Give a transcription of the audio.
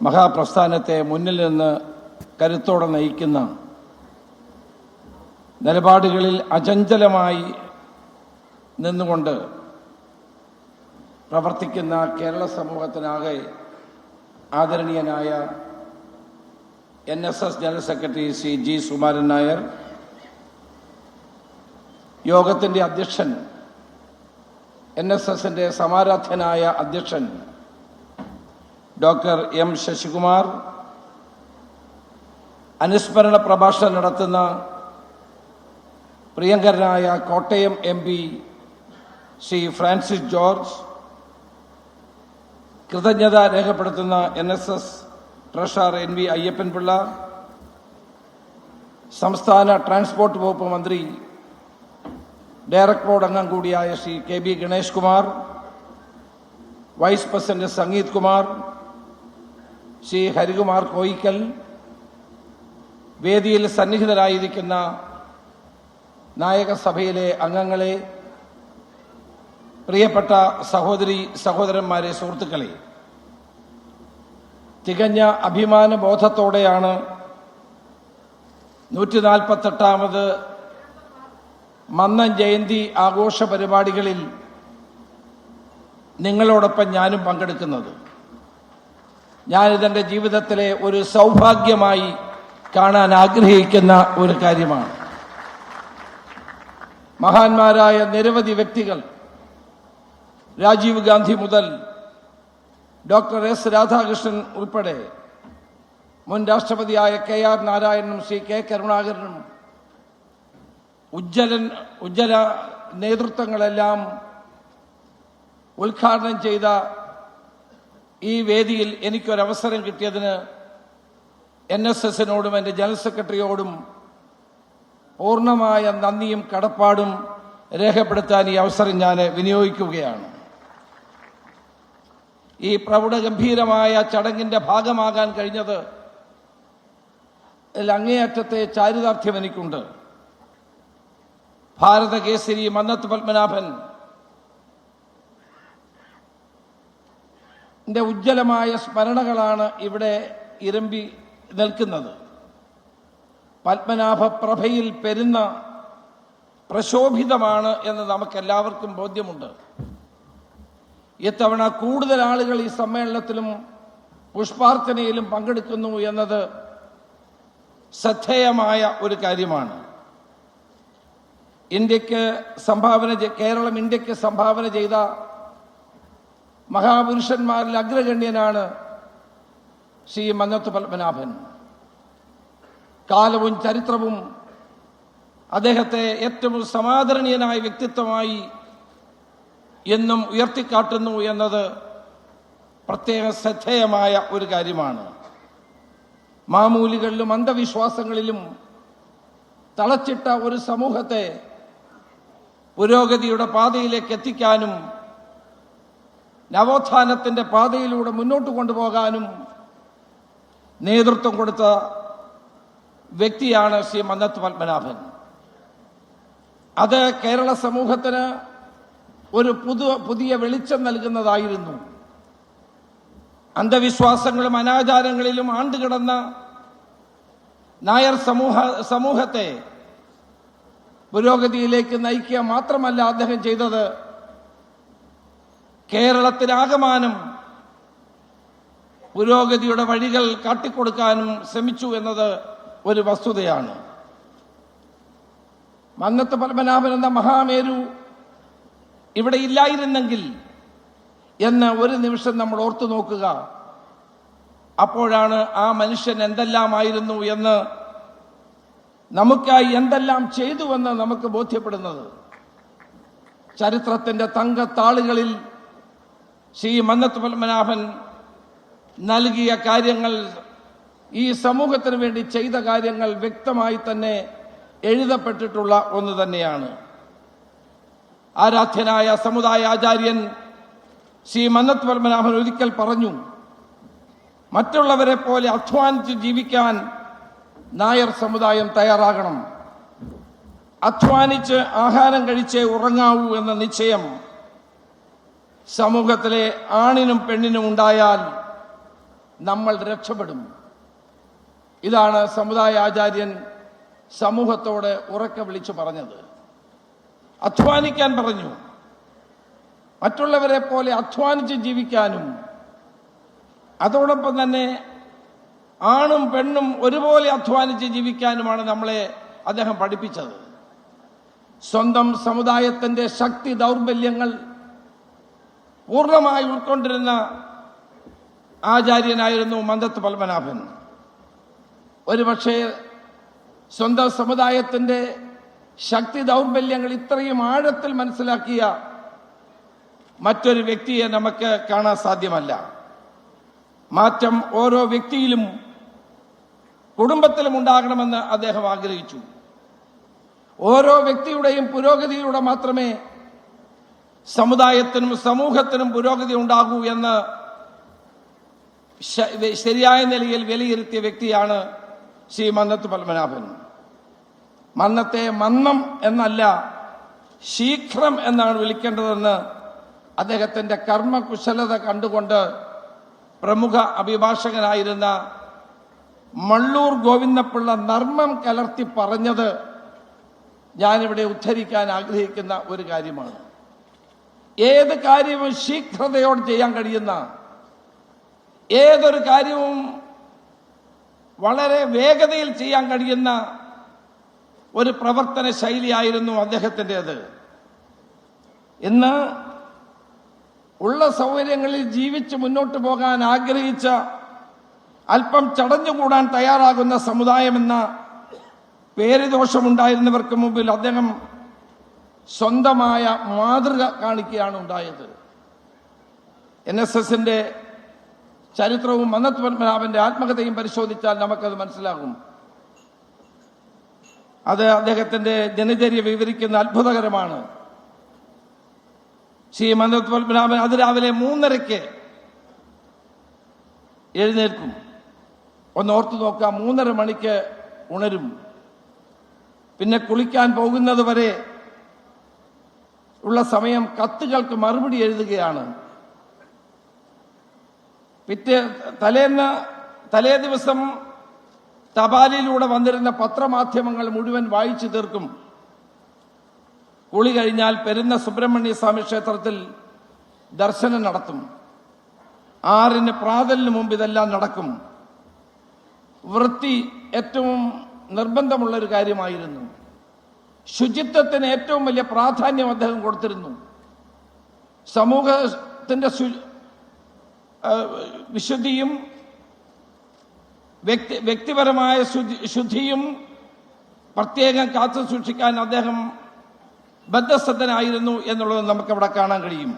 മഹാപ്രസ്ഥാനത്തെ മുന്നിൽ നിന്ന് കരുത്തോടെ നയിക്കുന്ന നിലപാടുകളിൽ അചഞ്ചലമായി നിന്നുകൊണ്ട് പ്രവർത്തിക്കുന്ന കേരള സമൂഹത്തിനാകെ ആദരണീയനായ NSS general secretary Shri G Sukumaran Nair, യോഗത്തിന്റെ അധ്യക്ഷൻ, NSSന്റെ സമാരാധ്യനായ അധ്യക്ഷൻ ഡോക്ടർ M ശശികുമാർ, അനുസ്മരണ പ്രഭാഷണം നടത്തുന്ന പ്രിയങ്കരനായ Kottayam MP Shri Francis George, കൃതജ്ഞത രേഖപ്പെടുത്തുന്ന NSS ട്രഷറർ NV അയ്യപ്പൻപിള്ള, സംസ്ഥാന ട്രാൻസ്പോർട്ട് വകുപ്പ് മന്ത്രി ഡയറക്ടർ ബോർഡ് അംഗം കൂടിയായ Shri KB Ganesh Kumar, vice president Sangeeth Kumar, Shri Harikumar Koyikkal, വേദിയിൽ സന്നിഹിതരായിരിക്കുന്ന നായകസഭയിലെ അംഗങ്ങളെ, പ്രിയപ്പെട്ട സഹോദരി സഹോദരന്മാരെ, സുഹൃത്തുക്കളെ, തികഞ്ഞ അഭിമാനബോധത്തോടെയാണ് 148ാമത് മന്നം ജയന്തി ആഘോഷ പരിപാടികളിൽ നിങ്ങളോടൊപ്പം ഞാനും പങ്കെടുക്കുന്നത്. ഞാനിതെൻ്റെ ജീവിതത്തിലെ ഒരു സൗഭാഗ്യമായി കാണാൻ ആഗ്രഹിക്കുന്ന ഒരു കാര്യമാണ്. മഹാന്മാരായ നിരവധി വ്യക്തികൾ, രാജീവ് ഗാന്ധി മുതൽ ഡോക്ടർ S രാധാകൃഷ്ണൻ ഉൾപ്പെടെ മുൻ രാഷ്ട്രപതിയായ KR നാരായണനും ശ്രീ K കരുണാകരനും ഉജ്ജ്വല നേതൃത്വങ്ങളെല്ലാം ഉദ്ഘാടനം ചെയ്ത ഈ വേദിയിൽ എനിക്കൊരവസരം കിട്ടിയതിന് NSSനോടും എൻ്റെ ജനറൽ സെക്രട്ടറിയോടും പൂർണ്ണമായ നന്ദിയും കടപ്പാടും രേഖപ്പെടുത്താൻ ഈ അവസരം ഞാൻ വിനിയോഗിക്കുകയാണ്. ഈ പ്രൗഢഗംഭീരമായ ചടങ്ങിന്റെ ഭാഗമാകാൻ കഴിഞ്ഞത് അങ്ങേയറ്റത്തെ ചാരിതാർത്ഥ്യം എനിക്കുണ്ട്. ഭാരതകേസരി മന്നത്ത് പത്മനാഭൻ ഉജ്ജ്വലമായ സ്മരണകളാണ് ഇവിടെ ഇരമ്പി നിൽക്കുന്നത്. പത്മനാഭ പ്രഭയിൽ പെരുന്ന പ്രശോഭിതമാണ് എന്ന് നമുക്കെല്ലാവർക്കും ബോധ്യമുണ്ട്. ഇത്തവണ കൂടുതൽ ആളുകൾ ഈ സമ്മേളനത്തിലും പുഷ്പാർച്ചനയിലും പങ്കെടുക്കുന്നു എന്നത് ശ്രദ്ധേയമായ ഒരു കാര്യമാണ്. കേരളം ഇന്ത്യക്ക് സംഭാവന ചെയ്ത മഹാപുരുഷന്മാരിൽ അഗ്രഗണ്യനാണ് ശ്രീ മന്നത്ത് പത്മനാഭൻ. കാലവും ചരിത്രവും അദ്ദേഹത്തെ ഏറ്റവും സമാദരണീയനായ വ്യക്തിത്വമായി എന്നും ഉയർത്തിക്കാട്ടുന്നു എന്നത് പ്രത്യേക ശ്രദ്ധേയമായ ഒരു കാര്യമാണ്. മാമൂലികളിലും അന്ധവിശ്വാസങ്ങളിലും തളച്ചിട്ട ഒരു സമൂഹത്തെ പുരോഗതിയുടെ പാതയിലേക്ക് എത്തിക്കാനും നവോത്ഥാനത്തിന്റെ പാതയിലൂടെ മുന്നോട്ട് കൊണ്ടുപോകാനും നേതൃത്വം കൊടുത്ത വ്യക്തിയാണ് ശ്രീ മന്നത്ത് പത്മനാഭൻ. അത് കേരള സമൂഹത്തിന് ഒരു പുതിയ വെളിച്ചം നൽകുന്നതായിരുന്നു. അന്ധവിശ്വാസങ്ങളും അനാചാരങ്ങളിലും ആണ്ടുകിടന്ന നായർ സമൂഹത്തെ പുരോഗതിയിലേക്ക് നയിക്കുക മാത്രമല്ല അദ്ദേഹം ചെയ്തത്, കേരളത്തിലാകമാനം പുരോഗതിയുടെ വഴികൾ കാട്ടിക്കൊടുക്കാനും ശ്രമിച്ചു എന്നത് ഒരു വസ്തുതയാണ്. മന്നത്ത് പത്മനാഭൻ എന്ന മഹാമേരു ഇവിടെ ഇല്ലായിരുന്നെങ്കിൽ എന്ന് ഒരു നിമിഷം നമ്മൾ ഓർത്തു നോക്കുക. അപ്പോഴാണ് ആ മനുഷ്യൻ എന്തെല്ലാമായിരുന്നു എന്ന്, നമുക്കായി എന്തെല്ലാം ചെയ്തുവെന്ന് നമുക്ക് ബോധ്യപ്പെടുന്നത്. ചരിത്രത്തിന്റെ തങ്കത്താളുകളിൽ ശ്രീ മന്നത്ത് പത്മനാഭൻ നൽകിയ കാര്യങ്ങൾ, ഈ സമൂഹത്തിന് വേണ്ടി ചെയ്ത കാര്യങ്ങൾ വ്യക്തമായി തന്നെ എഴുതപ്പെട്ടിട്ടുള്ള ഒന്ന് തന്നെയാണ്. ആരാധ്യനായ സമുദായ ആചാര്യൻ ശ്രീ മന്നത്ത് പത്മനാഭൻ ഒരിക്കൽ പറഞ്ഞു, മറ്റുള്ളവരെ പോലെ അധ്വാനിച്ച് ജീവിക്കാൻ നായർ സമുദായം തയ്യാറാകണം. അധ്വാനിച്ച് ആഹാരം കഴിച്ചേ ഉറങ്ങാവൂ എന്ന നിശ്ചയം സമൂഹത്തിലെ ആണിനും പെണ്ണിനും ഉണ്ടായാൽ നമ്മൾ രക്ഷപ്പെടും. ഇതാണ് സമുദായ ആചാര്യൻ സമൂഹത്തോട് ഉറക്കെ വിളിച്ചു പറഞ്ഞത്. അധ്വാനിക്കാൻ പറഞ്ഞു. മറ്റുള്ളവരെ പോലെ അധ്വാനിച്ച് ജീവിക്കാനും അതോടൊപ്പം തന്നെ ആണും പെണ്ണും ഒരുപോലെ അധ്വാനിച്ച് ജീവിക്കാനുമാണ് നമ്മളെ അദ്ദേഹം പഠിപ്പിച്ചത്. സ്വന്തം സമുദായത്തിന്റെ ശക്തി ദൗർബല്യങ്ങൾ പൂർണ്ണമായി ഉൾക്കൊണ്ടിരുന്ന ആചാര്യനായിരുന്നു മന്തത്ത് പത്മനാഭൻ. ഒരുപക്ഷെ സ്വന്തം സമുദായത്തിന്റെ ശക്തി ദൗർബല്യങ്ങൾ ഇത്രയും ആഴത്തിൽ മനസ്സിലാക്കിയ മറ്റൊരു വ്യക്തിയെ നമുക്ക് കാണാൻ സാധ്യമല്ല. മാറ്റം ഓരോ വ്യക്തിയിലും കുടുംബത്തിലും ഉണ്ടാകണമെന്ന് അദ്ദേഹം ആഗ്രഹിച്ചു. ഓരോ വ്യക്തിയുടെയും പുരോഗതിയിലൂടെ മാത്രമേ സമുദായത്തിനും സമൂഹത്തിനും പുരോഗതി ഉണ്ടാകൂ എന്ന് ശരിയായ നിലയിൽ വിലയിരുത്തിയ വ്യക്തിയാണ് ശ്രീ മന്നത്ത് പത്മനാഭൻ. മന്നത്തെ മന്നം എന്നല്ല ശീഘ്രം എന്നാണ് വിളിക്കേണ്ടതെന്ന് അദ്ദേഹത്തിന്റെ കർമ്മകുശലത കണ്ടുകൊണ്ട് പ്രമുഖ അഭിഭാഷകനായിരുന്ന മള്ളൂർ ഗോവിന്ദപിള്ള നർമ്മം കലർത്തി പറഞ്ഞത് ഞാനിവിടെ ഉദ്ധരിക്കാൻ ആഗ്രഹിക്കുന്ന ഒരു കാര്യമാണ്. ഏത് കാര്യവും ശീഘ്രതയോടെ ചെയ്യാൻ കഴിയുന്ന, ഏതൊരു കാര്യവും വളരെ വേഗതയിൽ ചെയ്യാൻ കഴിയുന്ന ഒരു പ്രവർത്തന ശൈലിയായിരുന്നു അദ്ദേഹത്തിൻ്റെത്. ഇന്ന് ഉള്ള സൗകര്യങ്ങളിൽ ജീവിച്ച് മുന്നോട്ട് പോകാൻ ആഗ്രഹിച്ച അല്പം ചടഞ്ഞുകൂടാൻ തയ്യാറാകുന്ന സമുദായമെന്ന പേരുദോഷമുണ്ടായിരുന്നവർക്ക് മുമ്പിൽ അദ്ദേഹം സ്വന്തമായ മാതൃക കാണിക്കുകയാണ് ഉണ്ടായത്. NSSന്റെ ചരിത്രവും മന്നത്ത് പത്മനാഭന്റെ ആത്മകഥയും പരിശോധിച്ചാൽ നമുക്കത് മനസ്സിലാകും. അത് അദ്ദേഹത്തിന്റെ ദിനചര്യ വിവരിക്കുന്ന അത്ഭുതകരമാണ്. ശ്രീ മന്നത്ത് പത്മനാഭൻ അതിരാവിലെ 3:30 എഴുന്നേൽക്കും. ഒന്ന് ഓർത്തു നോക്കാം, 3:30 മണിക്ക് ഉണരും. പിന്നെ കുളിക്കാൻ പോകുന്നത് വരെ ഉള്ള സമയം കത്തുകൾക്ക് മറുപടി എഴുതുകയാണ്. തലേ ദിവസം തപാലിലൂടെ വന്നിരുന്ന പത്രമാധ്യമങ്ങൾ മുഴുവൻ വായിച്ചു തീർക്കും. കുളി കഴിഞ്ഞാൽ പെരുന്ന സുബ്രഹ്മണ്യ സ്വാമി ക്ഷേത്രത്തിൽ ദർശനം നടത്തും. 6 പ്രാതലിന് മുമ്പ് ഇതെല്ലാം നടക്കും. വൃത്തി ഏറ്റവും നിർബന്ധമുള്ളൊരു കാര്യമായിരുന്നു. ശുചിത്വത്തിന് ഏറ്റവും വലിയ പ്രാധാന്യം അദ്ദേഹം കൊടുത്തിരുന്നു. സമൂഹത്തിന്റെ വിശുദ്ധിയും വ്യക്തിപരമായ ശുദ്ധിയും പ്രത്യേകം കാത്തു സൂക്ഷിക്കാൻ അദ്ദേഹം ബദ്ധസ്ഥനായിരുന്നു എന്നുള്ളത് നമുക്കവിടെ കാണാൻ കഴിയും.